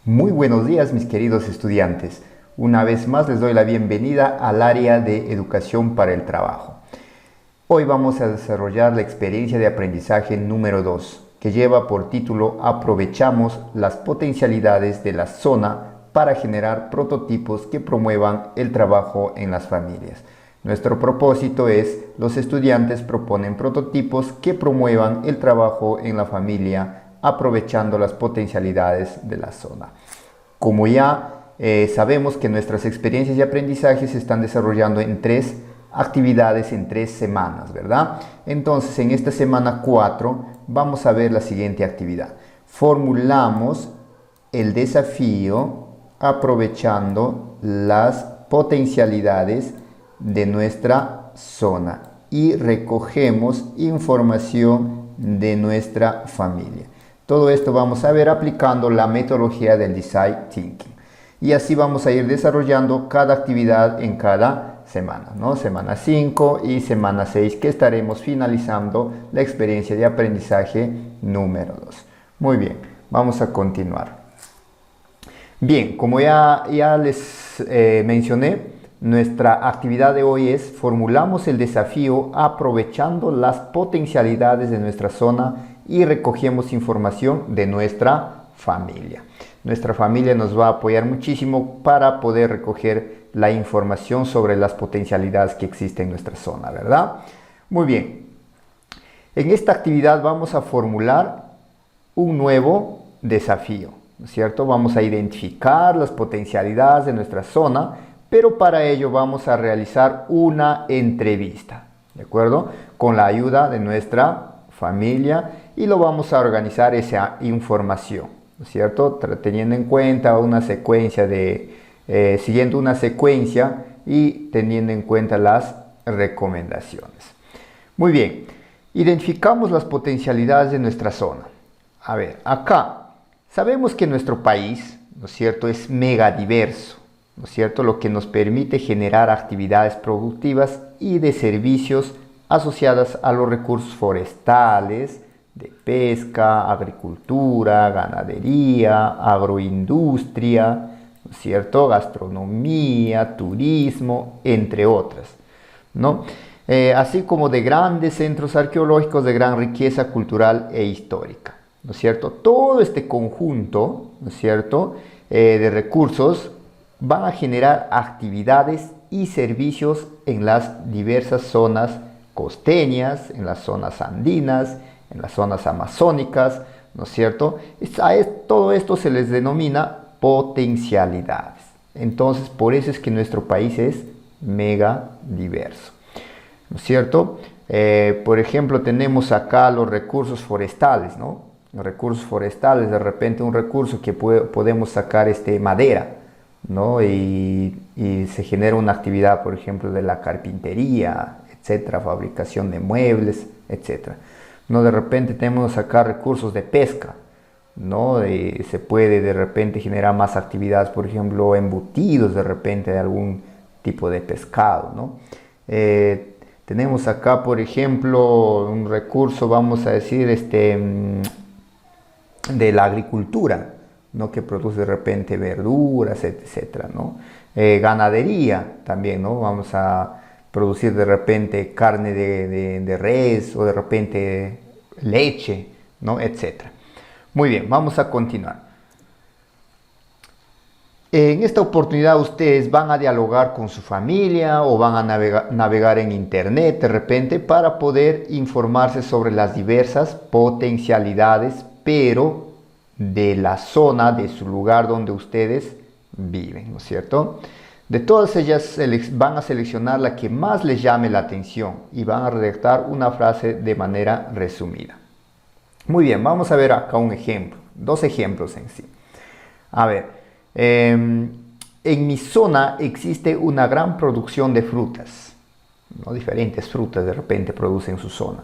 Muy buenos días, mis queridos estudiantes. Una vez más les doy la bienvenida al área de educación para el trabajo. Hoy vamos a desarrollar la experiencia de aprendizaje número 2, que lleva por título Aprovechamos las potencialidades de la zona para generar prototipos que promuevan el trabajo en las familias. Nuestro propósito es: los estudiantes proponen prototipos que promuevan el trabajo en la familia, aprovechando las potencialidades de la zona. Como ya sabemos que nuestras experiencias de aprendizaje se están desarrollando en 3 actividades, en 3 semanas, ¿verdad? Entonces, en esta semana 4 vamos a ver la siguiente actividad. Formulamos el desafío aprovechando las potencialidades de nuestra zona y recogemos información de nuestra familia. Todo esto vamos a ver aplicando la metodología del Design Thinking. Y así vamos a ir desarrollando cada actividad en cada semana, ¿no? Semana 5 y semana 6, que estaremos finalizando la experiencia de aprendizaje número 2. Muy bien, vamos a continuar. Bien, como ya les mencioné, nuestra actividad de hoy es: formulamos el desafío aprovechando las potencialidades de nuestra zona y recogemos información de nuestra familia. Nuestra familia nos va a apoyar muchísimo para poder recoger la información sobre las potencialidades que existen en nuestra zona, ¿verdad? Muy bien. En esta actividad vamos a formular un nuevo desafío, ¿no es cierto? Vamos a identificar las potencialidades de nuestra zona, pero para ello vamos a realizar una entrevista, ¿de acuerdo? Con la ayuda de nuestra familia, y lo vamos a organizar esa información, ¿no es cierto? Teniendo en cuenta una secuencia siguiendo una secuencia y teniendo en cuenta las recomendaciones. Muy bien, identificamos las potencialidades de nuestra zona. A ver, acá sabemos que nuestro país, ¿no es cierto?, es mega diverso, ¿no es cierto?, lo que nos permite generar actividades productivas y de servicios asociadas a los recursos forestales, de pesca, agricultura, ganadería, agroindustria, ¿no es cierto?, gastronomía, turismo, entre otras, ¿no? Así como de grandes centros arqueológicos de gran riqueza cultural e histórica, ¿no es cierto? Todo este conjunto, ¿no es cierto?, de recursos van a generar actividades y servicios en las diversas zonas costeñas, en las zonas andinas, en las zonas amazónicas, ¿no es cierto? Todo esto se les denomina potencialidades. Entonces, por eso es que nuestro país es mega diverso, ¿no es cierto? Por ejemplo, tenemos acá los recursos forestales, ¿no? Los recursos forestales, de repente un recurso que podemos sacar madera, ¿no? Y se genera una actividad, por ejemplo, de la carpintería, etcétera, fabricación de muebles, etcétera. ¿No? De repente tenemos acá recursos de pesca, ¿no? Se puede de repente generar más actividades, por ejemplo, embutidos de repente de algún tipo de pescado, ¿no? Tenemos acá, por ejemplo, un recurso, vamos a decir, de la agricultura, ¿no? Que produce de repente verduras, etcétera, ¿no? Ganadería también, ¿no? Vamos a producir de repente carne de res, o de repente leche, ¿no? Etcétera. Muy bien, vamos a continuar. En esta oportunidad ustedes van a dialogar con su familia o van a navegar en internet de repente para poder informarse sobre las diversas potencialidades, pero de la zona, de su lugar donde ustedes viven, ¿no es cierto? De todas ellas van a seleccionar la que más les llame la atención y van a redactar una frase de manera resumida. Muy bien, vamos a ver acá un ejemplo, 2 ejemplos en sí. A ver, en mi zona existe una gran producción de frutas, ¿no? Diferentes frutas de repente producen en su zona.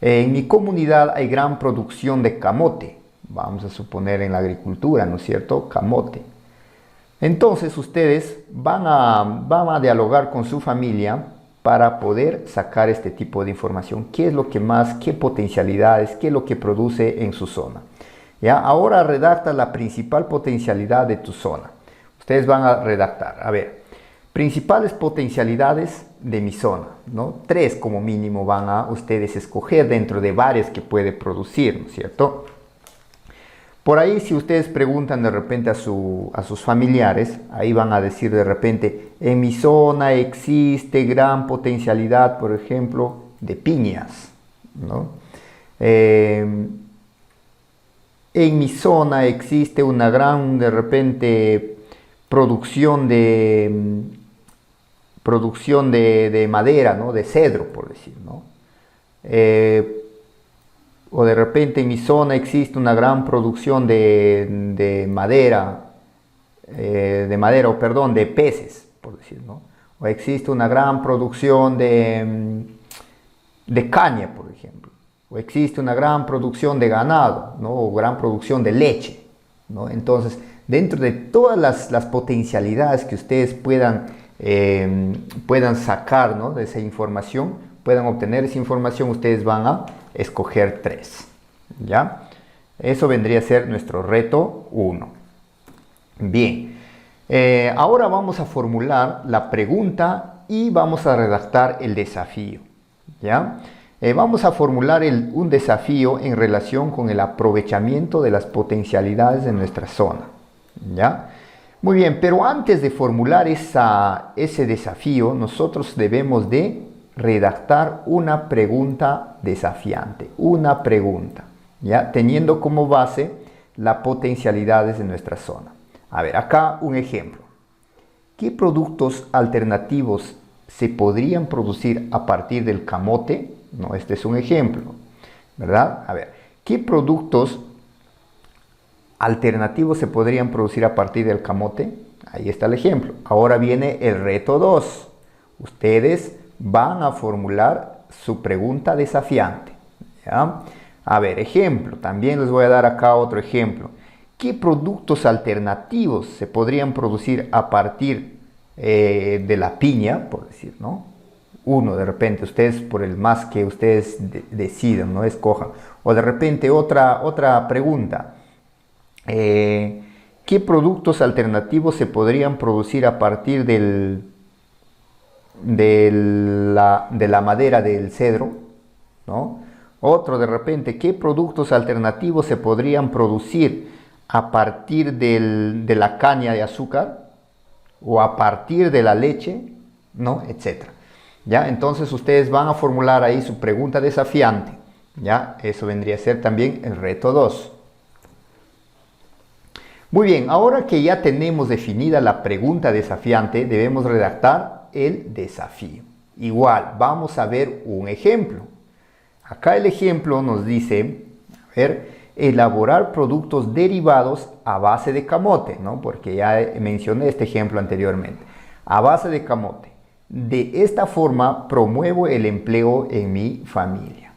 En mi comunidad hay gran producción de camote, vamos a suponer en la agricultura, ¿no es cierto? Camote. Entonces ustedes van a dialogar con su familia para poder sacar este tipo de información. ¿Qué es lo que más, qué potencialidades, qué es lo que produce en su zona? ¿Ya? Ahora redacta la principal potencialidad de tu zona. Ustedes van a redactar, a ver, principales potencialidades de mi zona, ¿no? 3 como mínimo van a ustedes escoger dentro de varias que puede producir, ¿no es cierto? Por ahí, si ustedes preguntan de repente a sus familiares, ahí van a decir de repente, en mi zona existe gran potencialidad, por ejemplo, de piñas, ¿no? En mi zona existe una gran, de repente, producción de madera, ¿no? De cedro, por decir, ¿no? O de repente en mi zona existe una gran producción de madera, de peces, por decir, ¿no? O existe una gran producción de caña, por ejemplo. O existe una gran producción de ganado, ¿no? O gran producción de leche, ¿no? Entonces, dentro de todas las potencialidades que ustedes puedan sacar, ¿no? De esa información, puedan obtener esa información, ustedes van a escoger 3, ¿ya? Eso vendría a ser nuestro reto 1. Bien, ahora vamos a formular la pregunta y vamos a redactar el desafío, ¿ya? Vamos a formular un desafío en relación con el aprovechamiento de las potencialidades de nuestra zona, ¿ya? Muy bien, pero antes de formular ese desafío, nosotros debemos de redactar una pregunta desafiante, una pregunta, ¿ya? Teniendo como base las potencialidades de nuestra zona. A ver, acá un ejemplo. ¿Qué productos alternativos se podrían producir a partir del camote? No, este es un ejemplo, ¿verdad? A ver, ¿qué productos alternativos se podrían producir a partir del camote? Ahí está el ejemplo. Ahora viene el reto 2. Ustedes van a formular su pregunta desafiante, ¿ya? A ver, ejemplo. También les voy a dar acá otro ejemplo. ¿Qué productos alternativos se podrían producir a partir de la piña, por decir, ¿no? Uno, de repente, ustedes por el más que ustedes decidan, ¿no? Escojan. O de repente otra pregunta. ¿Qué productos alternativos se podrían producir a partir de la madera del cedro, ¿no? Otro, de repente, ¿qué productos alternativos se podrían producir a partir de la caña de azúcar o a partir de la leche, ¿no? Etcétera. ¿Ya? Entonces ustedes van a formular ahí su pregunta desafiante, ¿ya? Eso vendría a ser también el reto 2. Muy bien, ahora que ya tenemos definida la pregunta desafiante, debemos redactar el desafío. Igual, vamos a ver un ejemplo. Acá el ejemplo nos dice, a ver, elaborar productos derivados a base de camote, ¿no? Porque ya mencioné este ejemplo anteriormente. A base de camote. De esta forma promuevo el empleo en mi familia.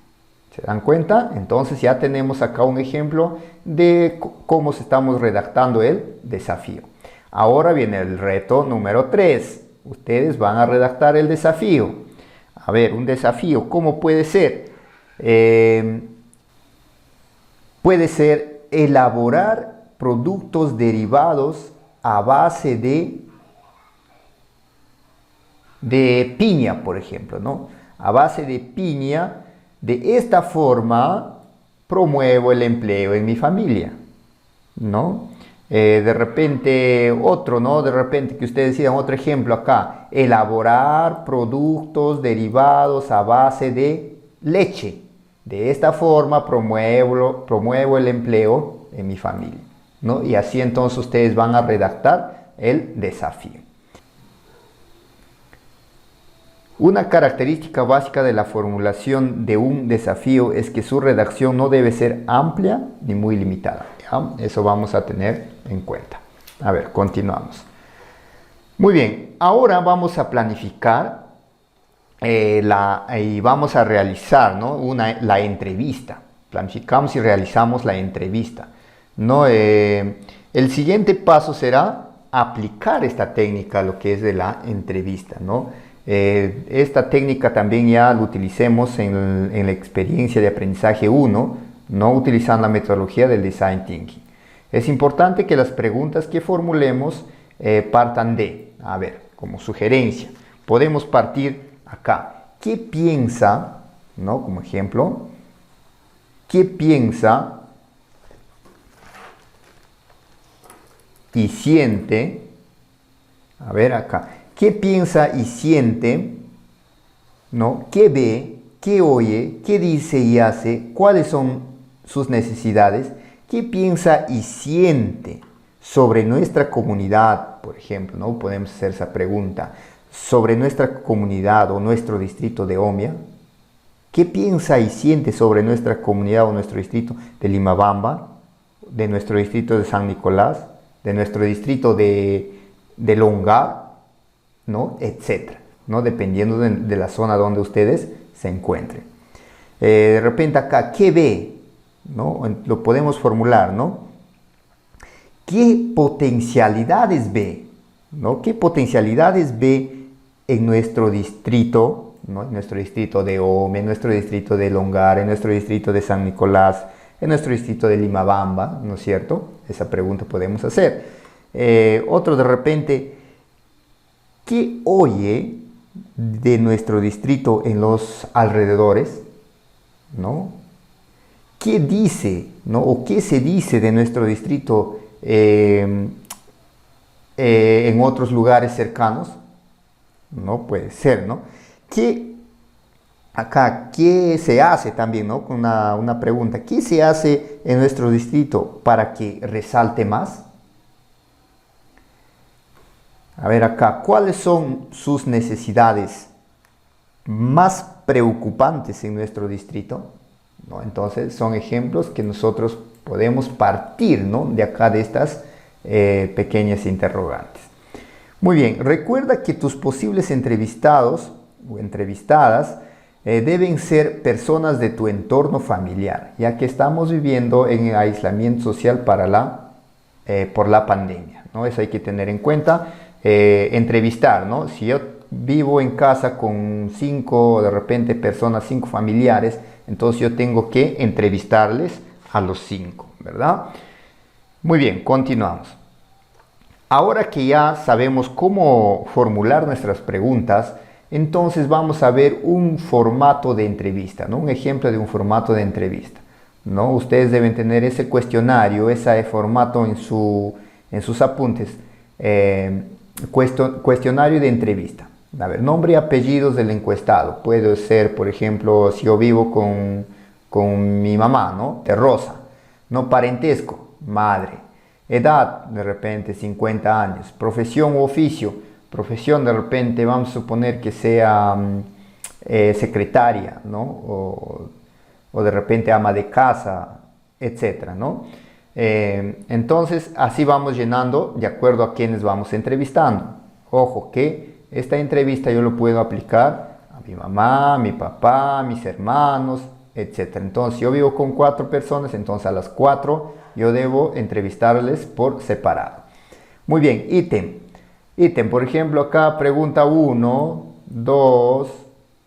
¿Se dan cuenta? Entonces ya tenemos acá un ejemplo de cómo estamos redactando el desafío. Ahora viene el reto número 3. Ustedes van a redactar el desafío. A ver, un desafío, ¿cómo puede ser? Puede ser elaborar productos derivados a base de piña, por ejemplo, ¿no? A base de piña. De esta forma promuevo el empleo en mi familia, ¿no? De repente otro, ¿no? De repente que ustedes decían otro ejemplo acá. Elaborar productos derivados a base de leche. De esta forma promuevo el empleo en mi familia, ¿no? Y así entonces ustedes van a redactar el desafío. Una característica básica de la formulación de un desafío es que su redacción no debe ser amplia ni muy limitada, ¿ya? Eso vamos a tener en cuenta. A ver, continuamos. Muy bien, ahora vamos a planificar y vamos a realizar, ¿no? la entrevista. Planificamos y realizamos la entrevista, ¿no? El siguiente paso será aplicar esta técnica a lo que es de la entrevista, ¿no? Esta técnica también ya la utilicemos en la experiencia de aprendizaje 1, ¿no? Utilizando la metodología del Design Thinking. Es importante que las preguntas que formulemos partan de, a ver, como sugerencia, podemos partir acá. ¿Qué piensa, ¿no? Como ejemplo, qué piensa y siente? A ver acá. ¿Qué piensa y siente? ¿No? ¿Qué ve? ¿Qué oye? ¿Qué dice y hace? ¿Cuáles son sus necesidades? ¿Qué piensa y siente sobre nuestra comunidad, por ejemplo? ¿No? Podemos hacer esa pregunta. Sobre nuestra comunidad o nuestro distrito de Omia. ¿Qué piensa y siente sobre nuestra comunidad o nuestro distrito de Limabamba? De nuestro distrito de San Nicolás, de nuestro distrito de Longar, ¿no? Etcétera, ¿no? Dependiendo de la zona donde ustedes se encuentren. De repente acá, ¿qué ve? ¿No? Lo podemos formular, ¿no? ¿Qué potencialidades ve? ¿No? ¿Qué potencialidades ve en nuestro distrito? ¿No? En nuestro distrito de Ome, en nuestro distrito de Longar, en nuestro distrito de San Nicolás, en nuestro distrito de Limabamba, ¿no es cierto? Esa pregunta podemos hacer. Otro de repente, ¿qué oye de nuestro distrito en los alrededores? ¿No? ¿Qué dice, ¿no? O qué se dice de nuestro distrito en otros lugares cercanos? No puede ser, ¿no? ¿Qué se hace también, ¿no? Con una pregunta. ¿Qué se hace en nuestro distrito para que resalte más? A ver acá, ¿cuáles son sus necesidades más preocupantes en nuestro distrito? ¿No? Entonces son ejemplos que nosotros podemos partir, ¿no? De acá de estas pequeñas interrogantes. Muy bien, recuerda que tus posibles entrevistados o entrevistadas deben ser personas de tu entorno familiar, ya que estamos viviendo en aislamiento social por la pandemia, ¿no? Eso hay que tener en cuenta. Entrevistar, ¿no? Si yo vivo en casa con 5 de repente personas, 5 familiares, entonces yo tengo que entrevistarles a los 5, ¿verdad? Muy bien, continuamos. Ahora que ya sabemos cómo formular nuestras preguntas, entonces vamos a ver un formato de entrevista, ¿no? Un ejemplo de un formato de entrevista, ¿no? Ustedes deben tener ese cuestionario, ese formato en sus apuntes. Cuestionario de entrevista. A ver, nombre y apellidos del encuestado. Puede ser, por ejemplo, si yo vivo con mi mamá, ¿no? De Rosa. No, parentesco, madre. Edad, de repente, 50 años. Profesión u oficio. Profesión, de repente, vamos a suponer que sea secretaria, ¿no? O de repente ama de casa, etcétera, ¿no? Entonces, así vamos llenando de acuerdo a quienes vamos entrevistando. Ojo, que esta entrevista yo lo puedo aplicar a mi mamá, a mi papá, a mis hermanos, etc. Entonces, si yo vivo con 4 personas, entonces a las 4 yo debo entrevistarles por separado. Muy bien, ítem, por ejemplo, acá pregunta 1, 2,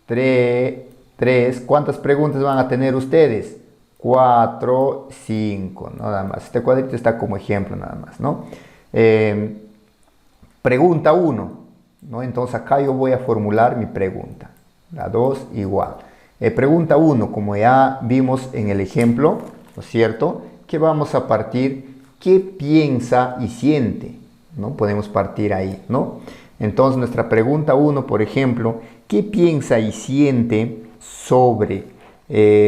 3. ¿Cuántas preguntas van a tener ustedes? 4, 5, nada más. Este cuadrito está como ejemplo nada más, ¿no? Pregunta 1, ¿no? Entonces acá yo voy a formular mi pregunta. La 2 igual. Pregunta 1, como ya vimos en el ejemplo, ¿no es cierto? Que vamos a partir, ¿qué piensa y siente? ¿No? Podemos partir ahí, ¿no? Entonces nuestra pregunta 1, por ejemplo, ¿qué piensa y siente sobre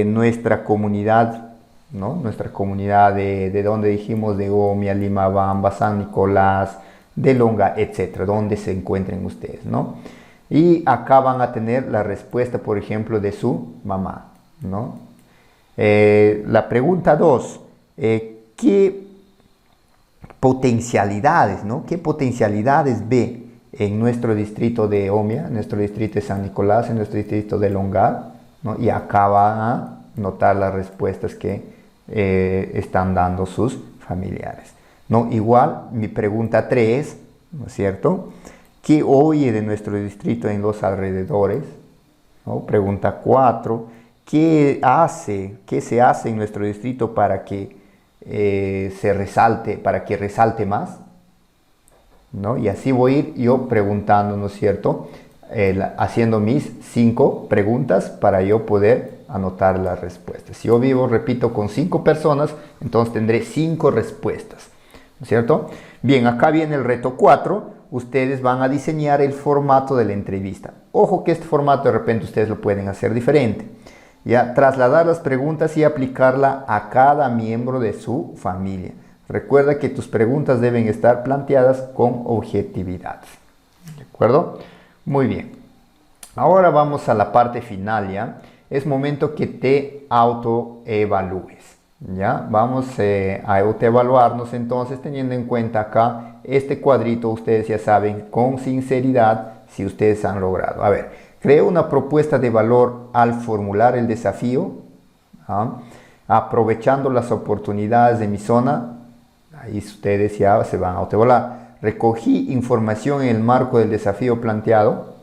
nuestra comunidad, ¿no? Nuestra comunidad de donde dijimos, de Omia, Limabamba, San Nicolás, de Longa, etcétera, donde se encuentren ustedes, ¿no? Y acá van a tener la respuesta, por ejemplo, de su mamá, ¿no? La pregunta 2, ¿qué potencialidades, ¿no? ¿Qué potencialidades ve en nuestro distrito de Omia, en nuestro distrito de San Nicolás, en nuestro distrito de Longar, ¿no? Y acá van a notar las respuestas que están dando sus familiares, ¿no? Igual, mi pregunta 3, ¿no es cierto? ¿Qué oye de nuestro distrito en los alrededores? ¿No? Pregunta 4, qué se hace en nuestro distrito para que se resalte, para que resalte más, ¿no? Y así voy a ir yo preguntando, ¿no es cierto? Haciendo mis 5 preguntas para yo poder anotar las respuestas. Si yo vivo, repito, con 5 personas, entonces tendré 5 respuestas, ¿no es cierto? Bien, acá viene el reto 4. Ustedes van a diseñar el formato de la entrevista. Ojo que este formato de repente ustedes lo pueden hacer diferente. Ya, trasladar las preguntas y aplicarla a cada miembro de su familia. Recuerda que tus preguntas deben estar planteadas con objetividad. ¿De acuerdo? Muy bien. Ahora vamos a la parte final, ¿ya? Es momento que te autoevalúes, ¿ya? Vamos a autoevaluarnos entonces teniendo en cuenta acá este cuadrito. Ustedes ya saben con sinceridad si ustedes han logrado. A ver, creo una propuesta de valor al formular el desafío, ¿ah? Aprovechando las oportunidades de mi zona. Ahí ustedes ya se van a autoevaluar. Recogí información en el marco del desafío planteado.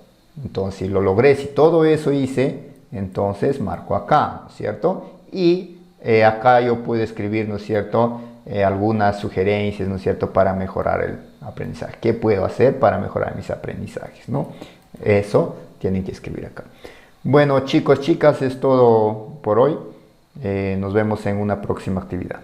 Entonces, si lo logré, si todo eso hice, entonces marco acá, ¿no es cierto? Y acá yo puedo escribir, ¿no es cierto?, algunas sugerencias, ¿no es cierto?, para mejorar el aprendizaje. ¿Qué puedo hacer para mejorar mis aprendizajes, no? Eso tienen que escribir acá. Bueno, chicos, chicas, es todo por hoy. Nos vemos en una próxima actividad.